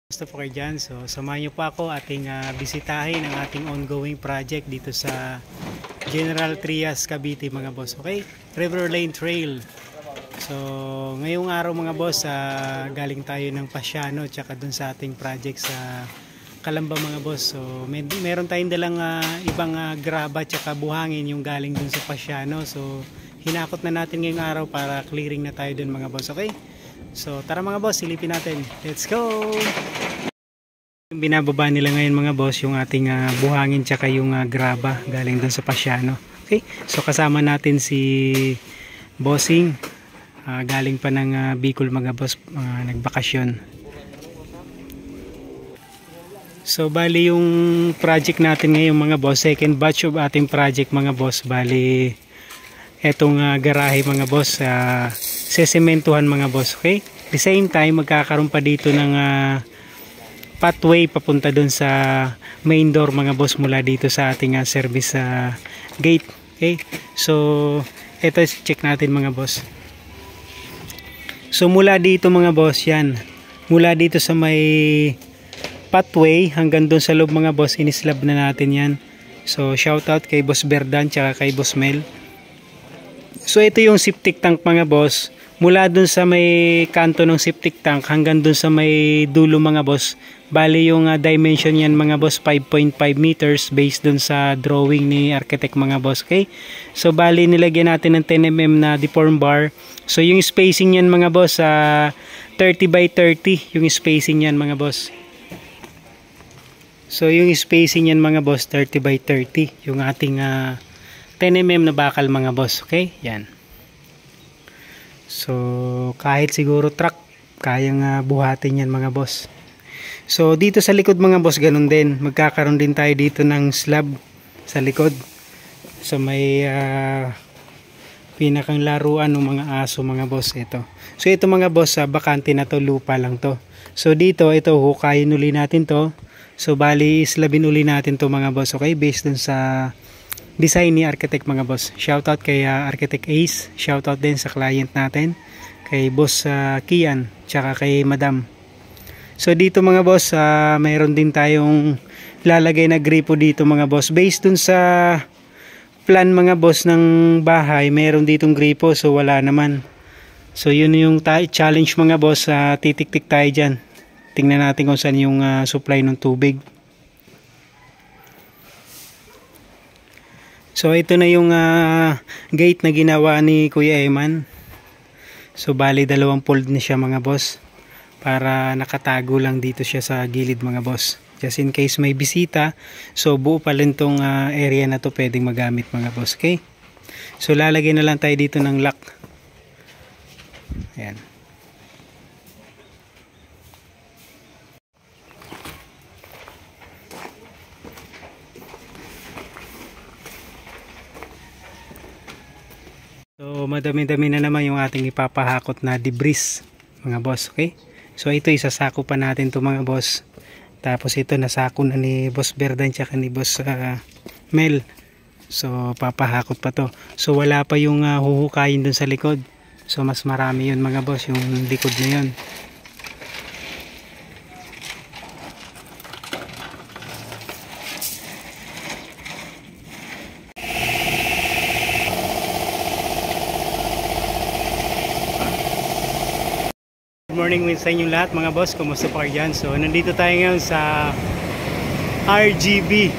Gusto po kayo dyan. So, samahan niyo po ako ating bisitahin ang ating ongoing project dito sa General Trias, Cavite mga boss. Okay? River Lane Trail. So, ngayong araw mga boss, galing tayo ng Pasiano tsaka dun sa ating project sa Calamba mga boss. So, meron tayong dalang ibang graba tsaka buhangin yung galing dun sa Pasiano. So, hinakot na natin ngayong araw para clearing na tayo dun mga boss. Okay? So tara mga boss, silipin natin. Let's go! Yung binababa nila ngayon mga boss, yung ating buhangin tsaka yung graba galing doon sa Pasiano. Okay? So kasama natin si Bossing. Galing pa ng Bicol mga boss, nagbakasyon. So bali yung project natin ngayon mga boss, second batch of ating project mga boss. Bali etong garahe mga boss, sesementuhan mga boss. Okay? At the same time magkakaroon pa dito ng pathway papunta dun sa main door mga boss, mula dito sa ating service gate. Okay? So ito check natin mga boss. So mula dito mga boss, yan, mula dito sa may pathway hanggang dun sa loob mga boss, inislab na natin yan. So shout out kay Boss Berdan tsaka kay Boss Mel. So ito yung septic tank mga boss, mula dun sa may kanto ng septic tank hanggang dun sa may dulo mga boss. Bali yung dimension yan mga boss, 5.5 meters based dun sa drawing ni architect mga boss. Okay? So bali nilagyan natin ng 10 mm na deform bar. So yung spacing yan mga boss, 30 by 30 yung spacing yan mga boss. So yung spacing yan mga boss, 30 by 30 yung ating 10 mm na bakal mga boss. Okay? Yan. So kahit siguro truck kayang buhatin yan mga boss. So dito sa likod mga boss, ganun din. Magkakaroon din tayo dito ng slab sa likod. So may pinakang laruan ng mga aso mga boss ito. So ito mga boss, bakante na to, lupa lang to. So dito, ito hukayin uli natin to. So bali slabin uli natin to mga boss. Okay? Based dun sa design ni architect mga boss. Shoutout kay Architect Ace. Shoutout din sa client natin, kay Boss Kian, tsaka kay Madam. So dito mga boss, mayroon din tayong lalagay na gripo dito mga boss. Based dun sa plan mga boss ng bahay, mayroon ditong gripo. So wala naman. So yun yung challenge mga boss. Titik-tik tayo dyan. Tingnan natin kung saan yung supply ng tubig. So ito na yung gate na ginawa ni Kuya Eman. So bali dalawang fold na siya mga boss, para nakatago lang dito siya sa gilid mga boss, just in case may bisita. So buo pa rin tong area na to pwedeng magamit mga boss. Okay? So lalagay na lang tayo dito ng lock. Ayan. So madami-dami na naman yung ating ipapahakot na debris mga boss. Okay? So ito isasako pa natin to mga boss. Tapos ito nasako na ni Boss Berdan tsaka ni Boss Mel. So papahakot pa to. So wala pa yung huhukayin dun sa likod. So mas marami yun mga boss, yung likod na yun. Good morning sa inyong lahat mga boss, kumusta po kayo dyan? So nandito tayo ngayon sa RGB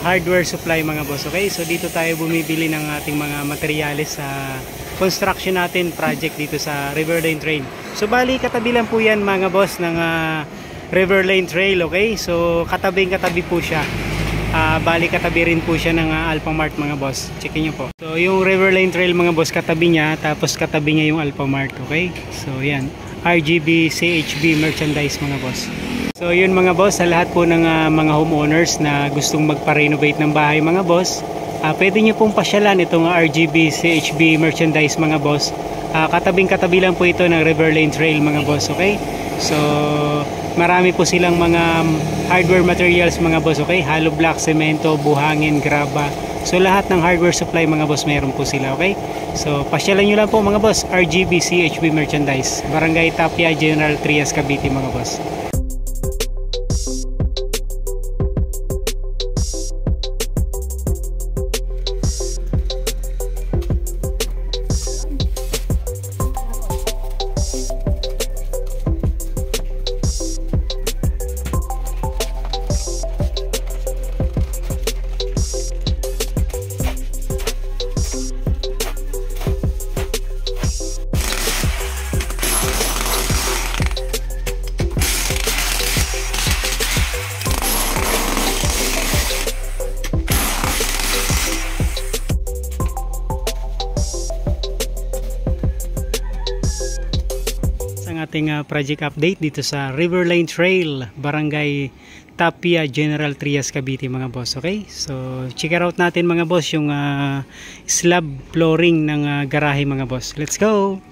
hardware supply mga boss. Okay, so dito tayo bumibili ng ating mga materyales sa construction natin project dito sa River Lane Trail. So bali katabi lang po yan mga boss ng River Lane Trail. Okay, so katabi po siya. Bali katabi rin po siya ng Alphamart mga boss. Checkin nyo po. So yung River Lane Trail mga boss, katabi niya, tapos katabi niya yung Alphamart. Okay, so yan, RGB CHB merchandise mga boss. So yun mga boss, sa lahat po ng mga homeowners na gustong magpa-renovate ng bahay mga boss, pwede nyo pong pasyalan itong RGB CHB merchandise mga boss. Katabing-katabi lang po ito ng River Lane Trail mga boss. Okay, so marami po silang mga hardware materials mga boss. Okay, hollow block, semento, buhangin, graba. So lahat ng hardware supply mga boss meron po sila. Okay, so pasyalan nyo lang po mga boss, RGB CHB merchandise, Barangay Tapia, General Trias, Cavite mga boss. ating project update dito sa Riverline Trail, Barangay Tapia, General Trias, Cavite mga boss. Okay, so check out natin mga boss yung slab flooring ng garahe mga boss. Let's go!